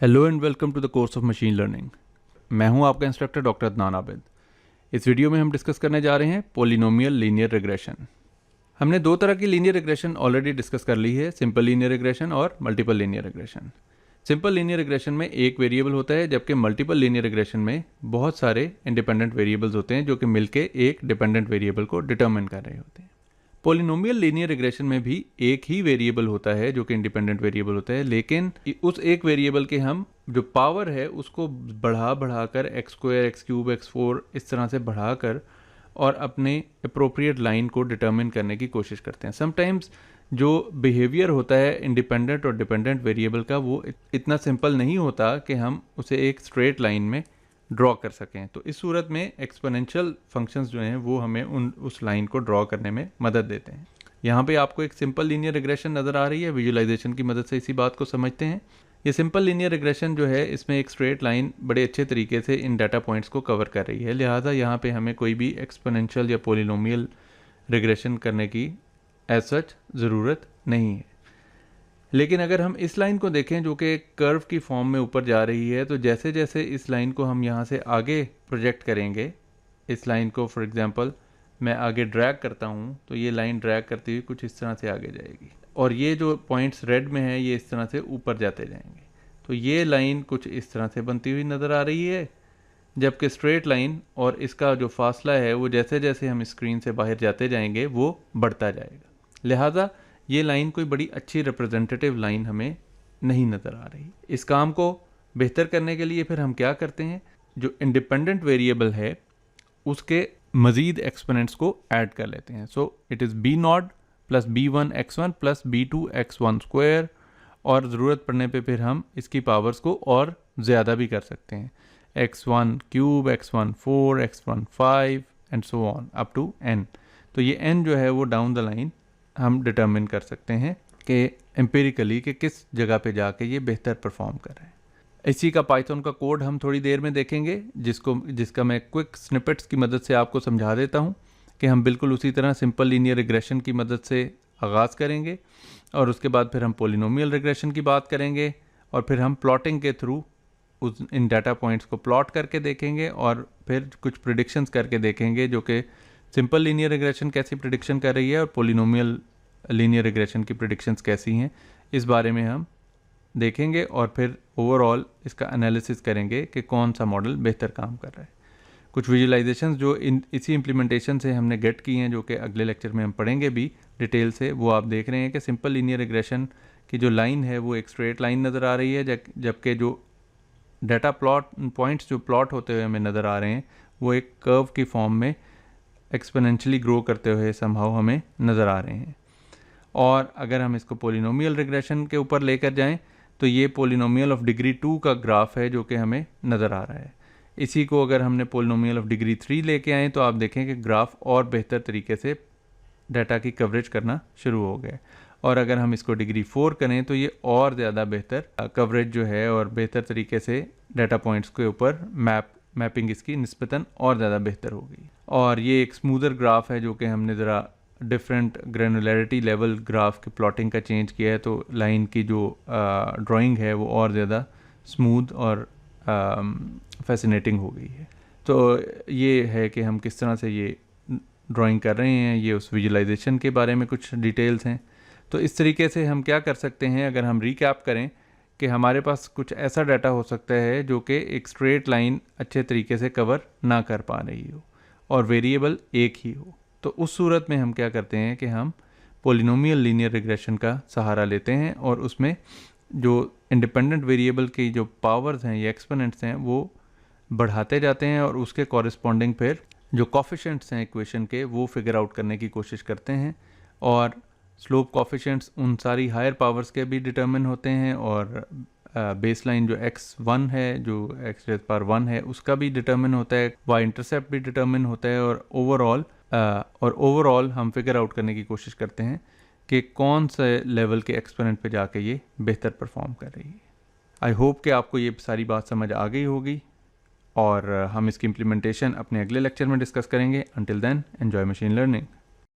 Hello and welcome to the course of machine learning. मैं हूं आपका इंस्ट्रक्टर डॉक्टर अदनान आबिद। इस वीडियो में हम डिस्कस करने जा रहे हैं पॉलिनोमियल लीनियर रिग्रेशन। हमने दो तरह की लीनियर रिग्रेशन ऑलरेडी डिस्कस कर ली है, सिंपल लीनियर रिग्रेशन और multiple linear regression. Simple linear regression में एक वेरिएबल होता है, जबकि मल्टीपल लीनियर रिग्रेशन में बहुत सारे इंडिपेंडेंट वेरिएबल्स होते हैं जो कि मिलकर एक डिपेंडेंट वेरिएबल को डिटरमिन कर रहे होते हैं। पॉलिनोमियल लीनियर रिग्रेशन में भी एक ही वेरिएबल होता है जो कि इंडिपेंडेंट वेरिएबल होता है, लेकिन उस एक वेरिएबल के हम जो पावर है उसको बढ़ाकर x square, x cube, x four इस तरह से बढ़ाकर और अपने अप्रोप्रिएट लाइन को डिटरमिन करने की कोशिश करते हैं। समटाइम्स जो बिहेवियर होता है इंडिपेंडेंट और डिपेंडेंट वेरिएबल का वो इतना सिंपल नहीं होता कि हम उसे एक स्ट्रेट लाइन में ड्रॉ कर सकें। तो इस सूरत में एक्सपोनेंशियल फंक्शंस जो हैं वो हमें उस लाइन को ड्रॉ करने में मदद देते हैं। यहाँ पे आपको एक सिंपल लीनियर रिग्रेशन नज़र आ रही है। विजुअलाइजेशन की मदद से इसी बात को समझते हैं। ये सिंपल लीनियर रिग्रेशन जो है इसमें एक स्ट्रेट लाइन बड़े अच्छे तरीके से इन डाटा पॉइंट्स को कवर कर रही है, लिहाजा यहाँ पे हमें कोई भी एक्सपोनेंशियल या पॉलिनोमियल रिग्रेशन करने की एज सच ज़रूरत नहीं है। लेकिन अगर हम इस लाइन को देखें जो कि एक कर्व की फॉर्म में ऊपर जा रही है, तो जैसे जैसे इस लाइन को हम यहाँ से आगे प्रोजेक्ट करेंगे, इस लाइन को फॉर एग्जांपल मैं आगे ड्रैग करता हूँ तो ये लाइन ड्रैग करती हुई कुछ इस तरह से आगे जाएगी और ये जो पॉइंट्स रेड में है ये इस तरह से ऊपर जाते जाएंगे। तो ये लाइन कुछ इस तरह से बनती हुई नज़र आ रही है, जबकि स्ट्रेट लाइन और इसका जो फासला है वो जैसे जैसे हम स्क्रीन से बाहर जाते जाएंगे वो बढ़ता जाएगा। लिहाजा ये लाइन कोई बड़ी अच्छी रिप्रेजेंटेटिव लाइन हमें नहीं नज़र आ रही। इस काम को बेहतर करने के लिए फिर हम क्या करते हैं, जो इंडिपेंडेंट वेरिएबल है उसके मज़ीद एक्सपोनेंट्स को ऐड कर लेते हैं। So it is B naught plus B one X one plus B two X one square, और ज़रूरत पड़ने पे फिर हम इसकी पावर्स को और ज़्यादा भी कर सकते हैं, X one cube, X one four, X one five and so on up to N. तो ये एन जो है वो डाउन द लाइन हम डिटर्मिन कर सकते हैं कि एम्पिरिकली कि किस जगह पे जाके ये बेहतर परफॉर्म कर रहे हैं। इसी का पाइथन का कोड हम थोड़ी देर में देखेंगे, जिसका मैं क्विक स्निपेट्स की मदद से आपको समझा देता हूँ कि हम बिल्कुल उसी तरह सिंपल लीनियर रिग्रेशन की मदद से आगाज़ करेंगे और उसके बाद फिर हम पॉलिनोमियल रिग्रेशन की बात करेंगे और फिर हम प्लॉटिंग के थ्रू इन डाटा पॉइंट्स को प्लॉट करके देखेंगे और फिर कुछ प्रिडिक्शंस करके देखेंगे जो कि सिंपल लीनियर रिग्रेशन कैसी प्रिडिक्शन कर रही है और पॉलिनोमियल लीनियर रिग्रेशन की प्रिडिक्शंस कैसी हैं, इस बारे में हम देखेंगे और फिर ओवरऑल इसका एनालिसिस करेंगे कि कौन सा मॉडल बेहतर काम कर रहा है। कुछ विजुअलाइजेशंस जो इसी इम्प्लीमेंटेशन से हमने गेट की हैं, जो कि अगले लेक्चर में हम पढ़ेंगे भी डिटेल से, वो आप देख रहे हैं कि सिंपल लीनियर रिग्रेशन की जो लाइन है वो एक स्ट्रेट लाइन नज़र आ रही है, जबकि जो डाटा पॉइंट्स जो प्लॉट होते हुए हमें नज़र आ रहे हैं वो एक कर्व की फॉर्म में एक्सपोनेंशियली ग्रो करते हुए समहाउ हमें नज़र आ रहे हैं। और अगर हम इसको पॉलिनोमियल रिग्रेशन के ऊपर लेकर जाएं तो ये पॉलिनोमियल ऑफ डिग्री 2 का ग्राफ है जो कि हमें नज़र आ रहा है। इसी को अगर हमने पॉलिनोमियल ऑफ डिग्री 3 लेके आए तो आप देखें कि ग्राफ और बेहतर तरीके से डाटा की कवरेज करना शुरू हो गया, और अगर हम इसको डिग्री 4 करें तो ये और ज़्यादा बेहतर कवरेज जो है और बेहतर तरीके से डाटा पॉइंट्स के ऊपर मैपिंग इसकी निस्बतन और ज़्यादा बेहतर हो गई। और ये एक स्मूदर ग्राफ है जो कि हमने ज़रा डिफरेंट ग्रेनुलरिटी लेवल ग्राफ की प्लॉटिंग का चेंज किया है, तो लाइन की जो ड्राइंग है वो और ज़्यादा स्मूथ और फैसिनेटिंग हो गई है। तो ये है कि हम किस तरह से ये ड्राइंग कर रहे हैं, ये उस विजुअलाइजेशन के बारे में कुछ डिटेल्स हैं। तो इस तरीके से हम क्या कर सकते हैं, अगर हम रिकैप करें कि हमारे पास कुछ ऐसा डाटा हो सकता है जो कि एक स्ट्रेट लाइन अच्छे तरीके से कवर ना कर पा रही हो और वेरिएबल एक ही हो, तो उस सूरत में हम क्या करते हैं कि हम पॉलिनोमियल लीनियर रिग्रेशन का सहारा लेते हैं और उसमें जो इंडिपेंडेंट वेरिएबल की जो पावर्स हैं या एक्सपोनेंट्स हैं वो बढ़ाते जाते हैं और उसके कॉरस्पॉन्डिंग फिर जो कोफिशिएंट्स हैं इक्वेशन के वो फिगर आउट करने की कोशिश करते हैं। और स्लोप कोफिशिएंट्स उन सारी हायर पावर्स के भी डिटर्मिन होते हैं और बेसलाइन जो x1 है, जो x⁻1 है, उसका भी डिटर्मिन होता है, y इंटरसेप्ट भी डिटर्मिन होता है, और ओवरऑल हम फिगर आउट करने की कोशिश करते हैं कि कौन से लेवल के एक्सपोनेंट पे जाके ये बेहतर परफॉर्म कर रही है। आई होप कि आपको ये सारी बात समझ आ गई होगी और हम इसकी इम्प्लीमेंटेशन अपने अगले लेक्चर में डिस्कस करेंगे। Until then enjoy machine learning.